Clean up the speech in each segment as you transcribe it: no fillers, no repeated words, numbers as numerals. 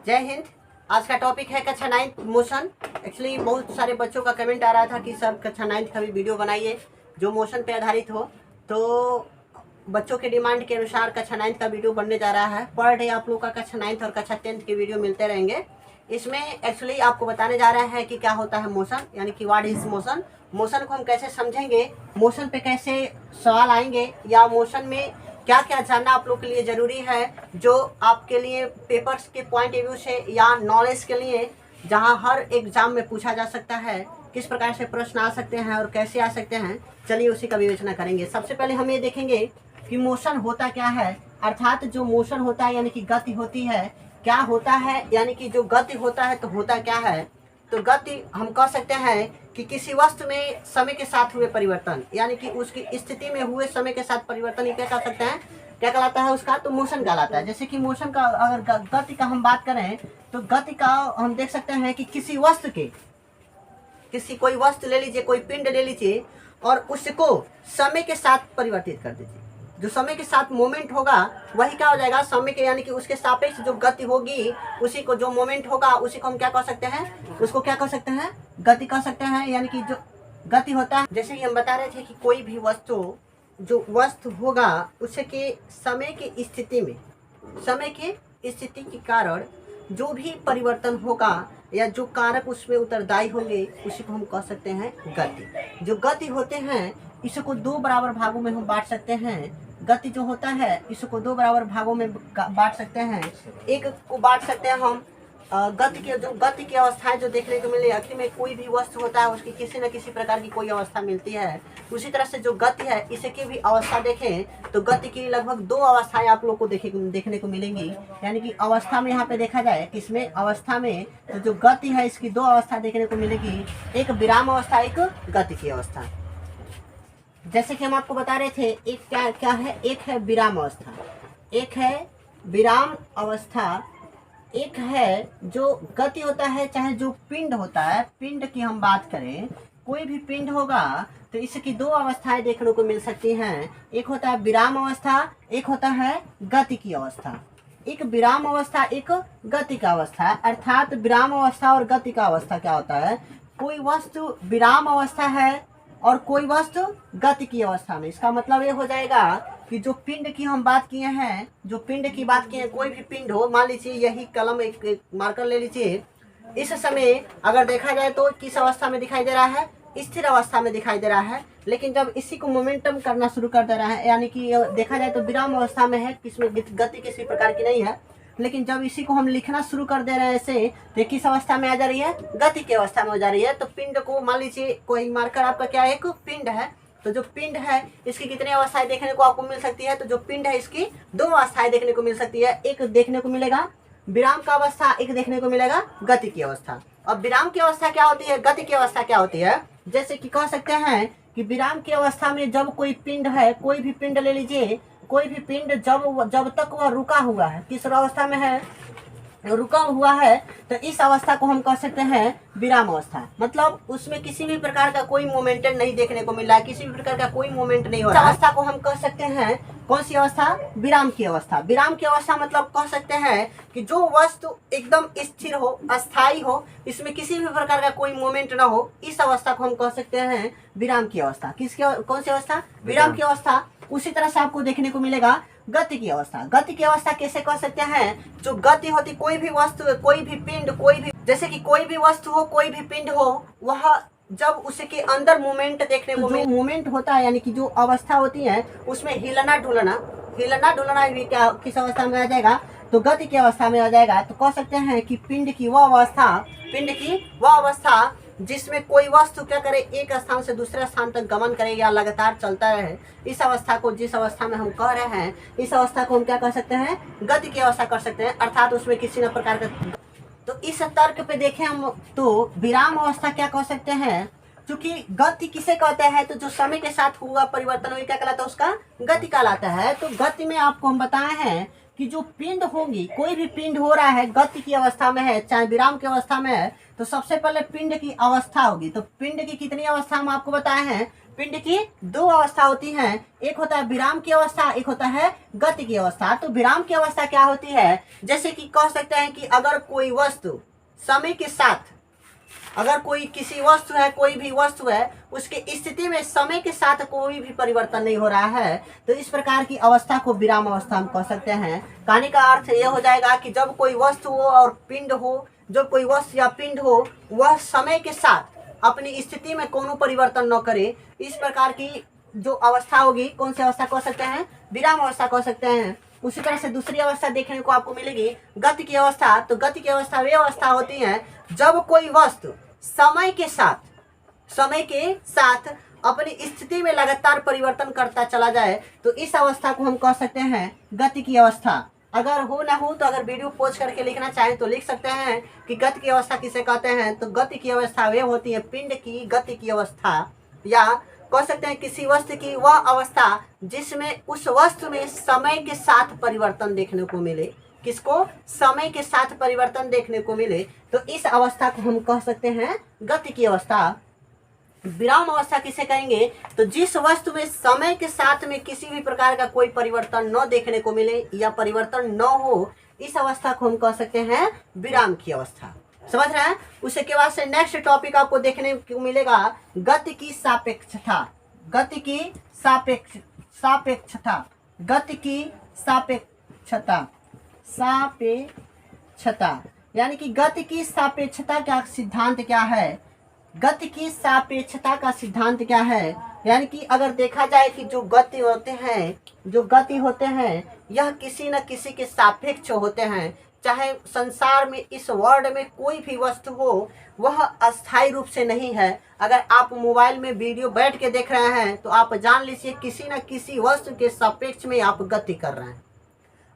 जय हिंद। आज का टॉपिक है कक्षा 9 मोशन। एक्चुअली बहुत सारे बच्चों का कमेंट आ रहा था कि सर कक्षा 9 का भी वीडियो बनाइए जो मोशन पे आधारित हो। तो बच्चों के डिमांड के अनुसार कक्षा 9 का वीडियो बनने जा रहा है। पर डे आप लोग का कक्षा 9 और कक्षा 10 के वीडियो मिलते रहेंगे। इसमें एक्चुअली आपको बताने जा रहा है कि क्या होता है मोशन, यानी कि व्हाट इज मोशन। मोशन को हम कैसे समझेंगे, मोशन पे कैसे सवाल आएंगे, या मोशन में क्या क्या जानना आप लोग के लिए ज़रूरी है, जो आपके लिए पेपर्स के पॉइंट ऑफ व्यू से या नॉलेज के लिए जहां हर एग्जाम में पूछा जा सकता है, किस प्रकार से प्रश्न आ सकते हैं और कैसे आ सकते हैं। चलिए उसी का विवेचना करेंगे। सबसे पहले हम ये देखेंगे कि मोशन होता क्या है, अर्थात जो मोशन होता है यानी कि गति होती है, क्या होता है, यानी कि जो गति होता है तो होता क्या है। तो गति हम कह सकते हैं कि किसी वस्तु में समय के साथ हुए परिवर्तन, यानी कि उसकी स्थिति में हुए समय के साथ परिवर्तन, ये क्या कह सकते हैं, क्या कहलाता है उसका, तो मोशन कहलाता है। जैसे कि मोशन का अगर गति का हम बात करें तो गति का हम देख सकते हैं कि किसी वस्तु के, किसी कोई वस्तु ले लीजिए, कोई पिंड ले लीजिए और उसको समय के साथ परिवर्तित कर दीजिए। जो समय के साथ मोमेंट होगा वही क्या हो जाएगा, समय के, यानी कि उसके सापेक्ष जो गति होगी उसी को, जो मोमेंट होगा उसी को हम क्या कह सकते हैं, उसको क्या कह सकते हैं, गति कह सकते हैं। यानी कि जो गति होता है, जैसे कि हम बता रहे थे कि कोई भी वस्तु, जो वस्तु होगा उसके समय की स्थिति में, समय की स्थिति के कारण जो भी परिवर्तन होगा या जो कारक उसमें उत्तरदायी होंगे उसी को हम कह सकते हैं गति। जो गति होते हैं इसको दो बराबर भागों में हम बांट सकते हैं। गति जो होता है इसको दो बराबर भागों में बांट सकते हैं। एक को बांट सकते हैं हम गति की अवस्थाएं जो देखने को मिले, आखिर में कोई भी वस्तु होता है उसकी किसी न किसी प्रकार की कोई अवस्था मिलती है। उसी तरह से जो गति है इसकी भी अवस्था देखें तो गति की लगभग दो अवस्थाएं आप लोग को देखने को मिलेंगी। यानी कि अवस्था में यहाँ पे देखा जाए, किसमें, अवस्था में, तो जो गति है इसकी दो अवस्था देखने को मिलेगी, एक विराम अवस्था, एक गति की अवस्था। जैसे कि हम आपको बता रहे थे, एक क्या है, एक है विराम अवस्था, एक है विराम अवस्था, एक है जो गति होता है। चाहे जो पिंड होता है, पिंड की हम बात करें, कोई भी पिंड होगा तो इसकी दो अवस्थाएं देखने को मिल सकती हैं। एक होता है विराम अवस्था, एक होता है गति की अवस्था। एक विराम अवस्था, एक गति का अवस्था। अर्थात विराम अवस्था और गति का अवस्था क्या होता है, कोई वस्तु विराम अवस्था है और कोई वस्तु गति की अवस्था में। इसका मतलब ये हो जाएगा कि जो पिंड की हम बात किए हैं, जो पिंड की बात किए हैं, कोई भी पिंड हो, मान लीजिए यही कलम, एक मार्कर ले लीजिए, इस समय अगर देखा जाए तो किस अवस्था में दिखाई दे रहा है, स्थिर अवस्था में दिखाई दे रहा है। लेकिन जब इसी को मोमेंटम करना शुरू कर दे रहा है, यानी कि देखा जाए तो विराम अवस्था में है, किसमें गति किसी प्रकार की नहीं है, लेकिन जब इसी को हम लिखना शुरू कर दे रहे हैं ऐसे, तो किस अवस्था में आ जा रही है, गति की अवस्था में हो जा रही है। तो पिंड को मान लीजिए, कोई मार्कर आपका क्या है, एक पिंड है, तो जो पिंड है इसकी कितनी अवस्थाएं देखने को आपको मिल सकती है, तो जो पिंड है इसकी दो अवस्थाएं देखने को मिल सकती है। एक देखने को मिलेगा विराम का अवस्था, एक देखने को मिलेगा गति की अवस्था। अब विराम की अवस्था क्या होती है, गति की अवस्था क्या होती है, जैसे कि कह सकते हैं कि विराम की अवस्था में जब कोई पिंड है, कोई भी पिंड ले लीजिए, कोई भी पिंड जब तक वह रुका हुआ है, किस अवस्था में है, रुका हुआ है, तो इस अवस्था को हम कह सकते हैं विराम अवस्था। मतलब उसमें किसी भी प्रकार का कोई मोमेंटम नहीं देखने को मिल रहा है, किसी भी प्रकार का कोई मोमेंट नहीं हो रहा है। अवस्था को हम कह सकते हैं कौन सी अवस्था, विराम की अवस्था। विराम की अवस्था मतलब कह सकते हैं कि जो वस्तु एकदम स्थिर हो, अस्थायी हो, इसमें किसी भी प्रकार का कोई मोमेंट ना हो, इस अवस्था को हम कह सकते हैं विराम की अवस्था। किसकी, कौन सी अवस्था, विराम की अवस्था। उसी तरह से आपको देखने को मिलेगा गति की अवस्था। गति की अवस्था कैसे कह सकते हैं, जो गति होती, कोई भी वस्तु, कोई भी पिंड, कोई भी, जैसे कि कोई भी वस्तु हो, कोई भी पिंड हो, वह जब उसके अंदर मूवमेंट देखने को, जो मूवमेंट होता है यानी कि जो अवस्था होती है उसमें हिलना डुलना भी क्या, किस अवस्था में आ जाएगा, तो गति की अवस्था में आ जाएगा। तो कह सकते हैं कि पिंड की वह अवस्था जिसमें कोई वस्तु क्या करे, एक स्थान से दूसरे स्थान तक गमन करे या लगातार चलता रहे, इस अवस्था को, जिस अवस्था में हम कह रहे हैं, इस अवस्था को हम क्या कर सकते हैं, गति की अवस्था कर सकते हैं। अर्थात उसमें किसी न प्रकार का, तो इस तर्क पे देखें हम तो विराम अवस्था क्या कह सकते हैं, क्योंकि गति किसे कहते हैं, तो जो समय के साथ हुआ परिवर्तन वही क्या कहलाता है, उसका गति कहलाता है। तो गति में आपको हम बताए हैं कि जो पिंड होंगी, कोई भी पिंड हो रहा है, गति की अवस्था में है चाहे विराम की अवस्था में है, तो सबसे पहले पिंड की अवस्था होगी। तो पिंड की कितनी अवस्था हम आपको बताए हैं, पिंड की दो अवस्था होती हैं, एक होता है विराम की अवस्था, एक होता है गति की अवस्था। तो विराम की अवस्था क्या होती है, जैसे कि कह सकते हैं कि अगर कोई वस्तु समय के साथ, अगर कोई किसी वस्तु है, कोई भी वस्तु है, उसके स्थिति में समय के साथ कोई भी परिवर्तन नहीं हो रहा है, तो इस प्रकार की अवस्था को विराम अवस्था हम कह सकते हैं। कहने का अर्थ यह हो जाएगा कि जब कोई वस्तु हो और पिंड हो, जब कोई वस्तु या पिंड हो, वह समय के साथ अपनी स्थिति में कोनो परिवर्तन न करे, इस प्रकार की जो अवस्था होगी, कौन सी अवस्था कह सकते हैं, विराम अवस्था कह सकते हैं। उसी तरह से दूसरी अवस्था देखने को आपको मिलेगी गति की अवस्था। तो गति की अवस्था वे अवस्था होती है जब कोई वस्तु समय के साथ अपनी स्थिति में लगातार परिवर्तन करता चला जाए, तो इस अवस्था को हम कह सकते हैं गति की अवस्था। अगर हो ना हो तो अगर वीडियो पोज करके लिखना चाहें तो लिख सकते हैं कि गति की अवस्था किसे कहते हैं। तो गति की अवस्था वे होती है पिंड की गति की अवस्था, या कह सकते हैं किसी वस्तु की वह अवस्था जिसमें उस वस्तु में समय के साथ परिवर्तन देखने को मिले। किसको, समय के साथ परिवर्तन देखने को मिले, तो इस अवस्था को हम कह सकते हैं गति की अवस्था। विराम अवस्था किसे कहेंगे, तो जिस वस्तु में समय के साथ में किसी भी प्रकार का कोई परिवर्तन न देखने को मिले या परिवर्तन न हो, इस अवस्था को हम कह सकते हैं विराम की अवस्था। समझ रहे हैं। उसके बाद से नेक्स्ट टॉपिक आपको देखने को मिलेगा गति की सापेक्षता। गति की सापेक्षता, गति की सापेक्षता, यानी कि गति की सापेक्षता का सिद्धांत क्या है। गति की सापेक्षता का सिद्धांत क्या है, यानी कि अगर देखा जाए कि जो गति होते हैं यह किसी न किसी के सापेक्ष होते हैं। चाहे संसार में, इस वर्ल्ड में कोई भी वस्तु हो, वह अस्थायी रूप से नहीं है। अगर आप मोबाइल में वीडियो बैठ के देख रहे हैं तो आप जान लीजिए किसी न किसी वस्तु के सापेक्ष में आप गति कर रहे हैं।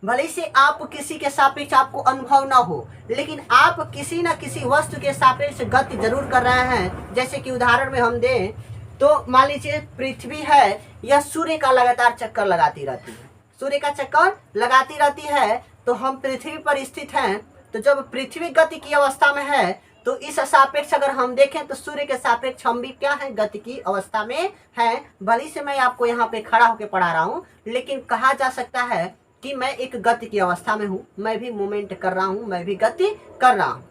भले से आप किसी के सापेक्ष आपको अनुभव ना हो, लेकिन आप किसी न किसी वस्तु के सापेक्ष गति जरूर कर रहे हैं। जैसे कि उदाहरण में हम दें तो मान लीजिए पृथ्वी है, यह सूर्य का लगातार चक्कर लगाती रहती है, सूर्य का चक्कर लगाती रहती है, तो हम पृथ्वी पर स्थित हैं। तो जब पृथ्वी गति की अवस्था में है, तो इस सापेक्ष अगर हम देखें तो सूर्य के सापेक्ष हम भी क्या है, गति की अवस्था में हैं। भले से मैं आपको यहाँ पे खड़ा होकर पढ़ा रहा हूँ, लेकिन कहा जा सकता है कि मैं एक गति की अवस्था में हूँ, मैं भी मूवमेंट कर रहा हूँ, मैं भी गति कर रहा हूँ।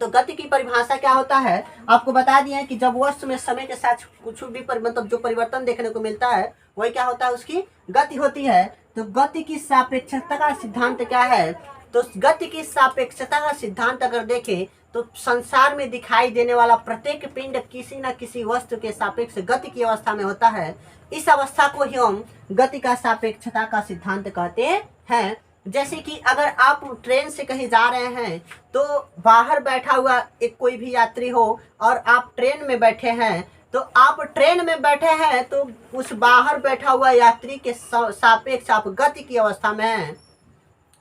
तो गति की परिभाषा क्या होता है, आपको बता दिया है कि जब वस्तु में समय के साथ कुछ भी मतलब जो परिवर्तन देखने को मिलता है वही क्या होता है, उसकी गति होती है। तो गति की सापेक्षता का सिद्धांत क्या है, तो गति की सापेक्षता का सिद्धांत अगर देखें तो संसार में दिखाई देने वाला प्रत्येक पिंड किसी न किसी वस्तु के सापेक्ष गति की अवस्था में होता है। इस अवस्था को ही हम गति का सापेक्षता का सिद्धांत कहते हैं। जैसे कि अगर आप ट्रेन से कहीं जा रहे हैं तो बाहर बैठा हुआ एक कोई भी यात्री हो और आप ट्रेन में बैठे हैं, तो आप ट्रेन में बैठे हैं तो उस बाहर बैठा हुआ यात्री के सापेक्ष आप गति की अवस्था में हैं।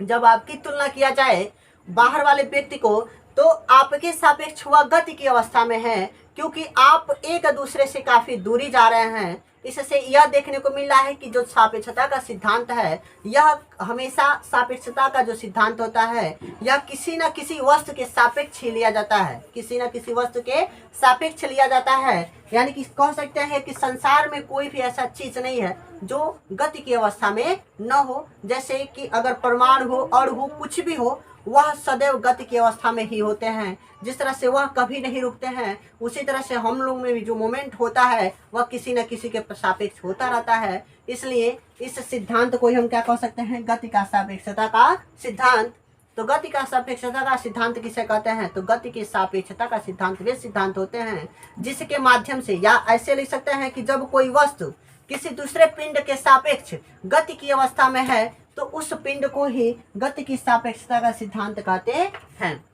जब आपकी तुलना किया जाए बाहर वाले व्यक्ति को, तो आपके सापेक्ष हुआ गति की अवस्था में है, क्योंकि आप एक दूसरे से काफी दूरी जा रहे हैं। इससे यह देखने को मिल रहा है कि जो सापेक्षता का सिद्धांत है, यह हमेशा सापेक्षता का जो सिद्धांत होता है यह किसी न किसी वस्तु के सापेक्ष ही लिया जाता है, किसी न किसी वस्तु के सापेक्ष लिया जाता है। यानी कि कह सकते हैं कि संसार में कोई भी ऐसा चीज नहीं है जो गति की अवस्था में न हो। जैसे कि अगर परमाणु हो, अणु हो, कुछ भी हो, वह सदैव गति की अवस्था में ही होते हैं। जिस तरह से वह कभी नहीं रुकते हैं, उसी तरह से हम लोग में भी जो मोमेंट होता है वह किसी न किसी के सापेक्ष होता रहता है। इसलिए इस सिद्धांत को हम क्या कह सकते हैं, गति का सापेक्षता का सिद्धांत। तो गति का सापेक्षता का सिद्धांत किसे कहते हैं, तो गति की सापेक्षता का सिद्धांत वे सिद्धांत होते हैं जिसके माध्यम से, या ऐसे लिख सकते हैं कि जब कोई वस्तु किसी दूसरे पिंड के सापेक्ष गति की अवस्था में है तो उस पिंड को ही गति की सापेक्षता का सिद्धांत कहते हैं।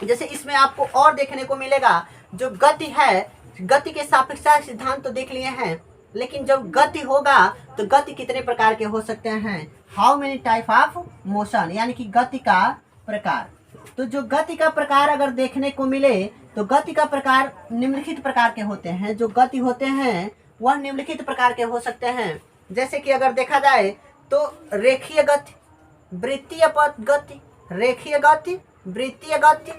जैसे इसमें आपको और देखने को मिलेगा, जो गति है, गति के सापेक्षता सिद्धांत तो देख लिए हैं, लेकिन जब गति होगा तो गति कितने प्रकार के हो सकते हैं, how many type of motion, यानी कि गति का प्रकार। तो जो गति का प्रकार अगर देखने को मिले तो गति का प्रकार निम्नलिखित प्रकार के होते हैं। जो गति होते हैं वह निम्नलिखित प्रकार के हो सकते हैं। जैसे कि अगर देखा जाए तो रेखीय गति, वृत्तीय पथ गति, रेखीय गति, वृत्तीय गति,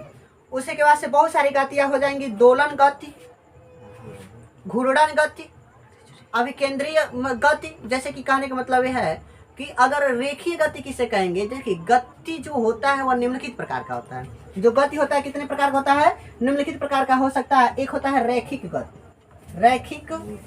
उसी के बाद से बहुत सारी गतियां हो जाएंगी, दोलन गति, घूर्णन गति, अभिकेंद्रीय गति, जैसे कि कहने का मतलब यह है कि अगर रेखीय गति किसे कहेंगे, देखिए गति जो होता है वह निम्नलिखित प्रकार का होता है। जो गति होता है कितने प्रकार का होता है, निम्नलिखित प्रकार का हो सकता है। एक होता है रैखिक गति,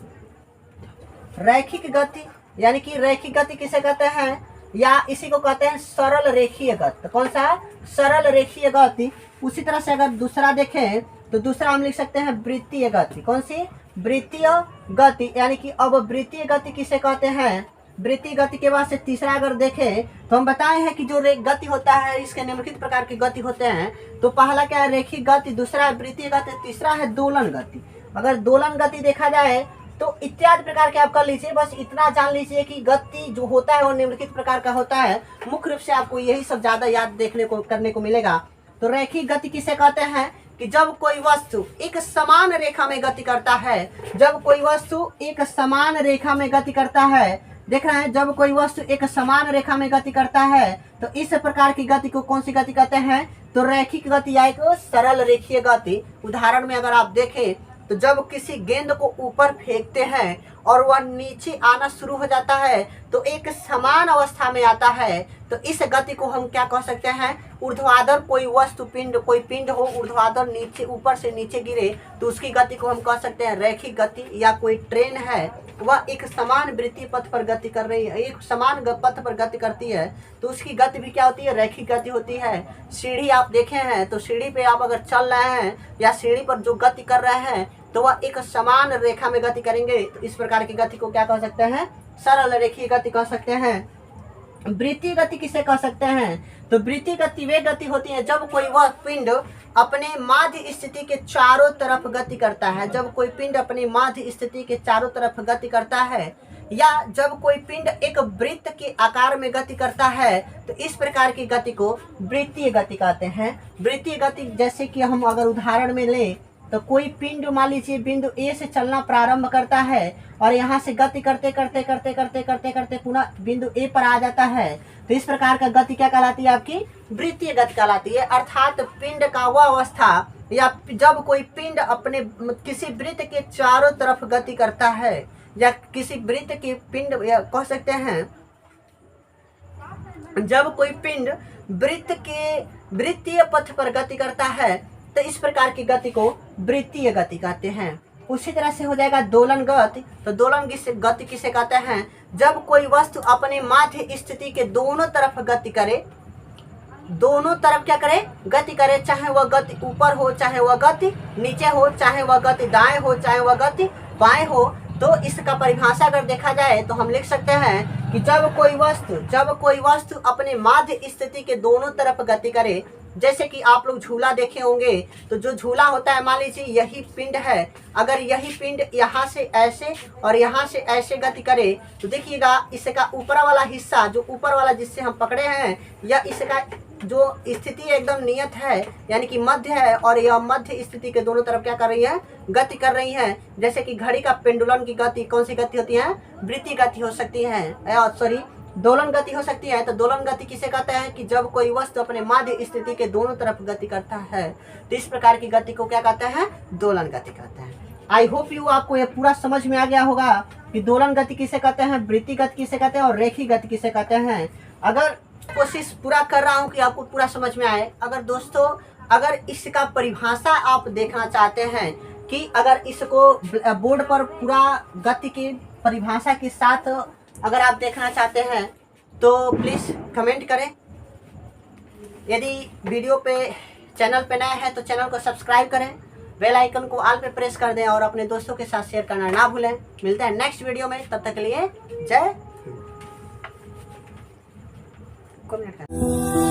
रैखिक गति, यानी कि रैखिक गति किसे कहते हैं, या इसी को कहते हैं सरल रेखीय गति। कौन सा, सरल रेखीय गति। उसी तरह से अगर दूसरा देखें तो दूसरा हम लिख सकते हैं वृत्तीय गति। कौन सी, वृत्तीय गति, यानी कि अब वृत्तीय गति किसे कहते हैं। वृत्तीय गति के बाद से तीसरा अगर देखें तो हम बताए हैं कि जो गति होता है इसके निम्नलिखित प्रकार की गति होते हैं। तो पहला क्या है, रेखिक गति, दूसरा है वृत्तीय गति, तीसरा है दोलन गति। अगर दोलन गति देखा जाए तो इत्यादि प्रकार के आप कर लीजिए, बस इतना जान लीजिए कि गति जो होता है वो निम्नलिखित प्रकार का होता है। मुख्य रूप से आपको यही सब ज्यादा याद देखने को करने को मिलेगा। तो रैखिक गति किसे कहते हैं कि जब कोई वस्तु एक समान रेखा में गति करता है, जब कोई वस्तु एक समान रेखा में गति करता है, देख रहे हैं, जब कोई वस्तु एक समान रेखा में गति करता है तो इस प्रकार की गति को कौन सी गति कहते हैं, तो रैखिक गति या एक सरल रेखीय गति। उदाहरण में अगर आप देखें तो जब किसी गेंद को ऊपर फेंकते हैं और वह नीचे आना शुरू हो जाता है तो एक समान अवस्था में आता है, तो इस गति को हम क्या कह सकते हैं, ऊर्ध्वाधर कोई वस्तु पिंड, कोई पिंड हो ऊर्ध्वाधर नीचे ऊपर से नीचे गिरे तो उसकी गति को हम कह सकते हैं रैखिक गति। या कोई ट्रेन है वह एक समान वृत्तीय पथ पर गति कर रही है, एक समान पथ पर गति करती है तो उसकी गति भी क्या होती है, रैखिक गति होती है। सीढ़ी आप देखे हैं तो सीढ़ी पे आप अगर चल रहे हैं या सीढ़ी पर जो गति कर रहे हैं तो वह एक समान रेखा में गति करेंगे, तो इस प्रकार की गति को क्या कह सकते हैं, सरल रेखीय गति कह सकते हैं। वृत्तीय गति किसे कह सकते हैं, तो वृत्तीय गति वे गति होती है जब कोई वह पिंड अपने माध्य स्थिति के चारों तरफ गति करता है, जब कोई पिंड अपनी माध्य स्थिति के चारों तरफ गति करता है, या जब कोई पिंड एक वृत्त के आकार में गति करता है, तो इस प्रकार की गति को वृत्तीय गति कहते हैं। वृत्तीय गति जैसे कि हम अगर उदाहरण में लें तो कोई पिंड मान लीजिए बिंदु ए से चलना प्रारंभ करता है और यहाँ से गति करते करते करते करते करते करते पुनः बिंदु ए पर आ जाता है, तो इस प्रकार का गति क्या कहलाती है, आपकी वृत्तीय गति कहलाती है। अर्थात पिंड का वह अवस्था या जब कोई पिंड अपने किसी वृत्त के चारों तरफ गति करता है, या किसी वृत्त के पिंड या कह सकते हैं जब कोई पिंड वृत्त के वृत्तीय पथ पर गति करता है, तो इस प्रकार की गति को वृत्तीय गति कहते हैं। उसी तरह से हो जाएगा दोलन गति। तो दोलन गति किसे कहते हैं, जब कोई वस्तु अपने माध्य स्थिति के दोनों तरफ गति करे, दोनों तरफ क्या करे, गति करे, चाहे वह गति ऊपर हो, चाहे वह गति नीचे हो, चाहे वह गति दाएं हो, चाहे वह गति बाएं हो। तो इसका परिभाषा अगर देखा जाए तो हम लिख सकते हैं कि जब कोई वस्तु अपने माध्य स्थिति के दोनों तरफ गति करे, जैसे कि आप लोग झूला देखे होंगे, तो जो झूला होता है मान लीजिए यही पिंड है, अगर यही पिंड यहाँ से ऐसे और यहाँ से ऐसे गति करे तो देखिएगा इसका ऊपर वाला हिस्सा, जो ऊपर वाला जिससे हम पकड़े हैं, या इसका जो स्थिति एकदम नियत है यानी कि मध्य है, और यह मध्य स्थिति के दोनों तरफ क्या कर रही है, गति कर रही है। जैसे कि घड़ी का पेंडुलम की गति कौन सी गति होती है, वृत्तीय गति हो सकती है, दोलन गति हो सकती है। तो दोलन गति किसे कहते हैं कि जब कोई वस्तु अपने माध्य स्थिति के दोनों तरफ गति करता है, तो इस प्रकार की गति को क्या कहते हैं, दोलन गति कहते हैं। आई होप यू आपको ये पूरा समझ में आ गया होगा कि दोलन गति किसे कहते हैं, वृत्तीय गति किसे कहते हैं और रेखीय गति किसे कहते हैं। अगर कोशिश पूरा कर रहा हूँ कि आपको पूरा समझ में आए। अगर दोस्तों अगर इसका परिभाषा आप देखना चाहते हैं कि अगर इसको बोर्ड पर पूरा गति की परिभाषा के साथ अगर आप देखना चाहते हैं तो प्लीज़ कमेंट करें। यदि वीडियो पे चैनल पे नए हैं तो चैनल को सब्सक्राइब करें, बेल आइकन को ऑल पे प्रेस कर दें और अपने दोस्तों के साथ शेयर करना ना भूलें। मिलते हैं नेक्स्ट वीडियो में, तब तक के लिए जय हिंद।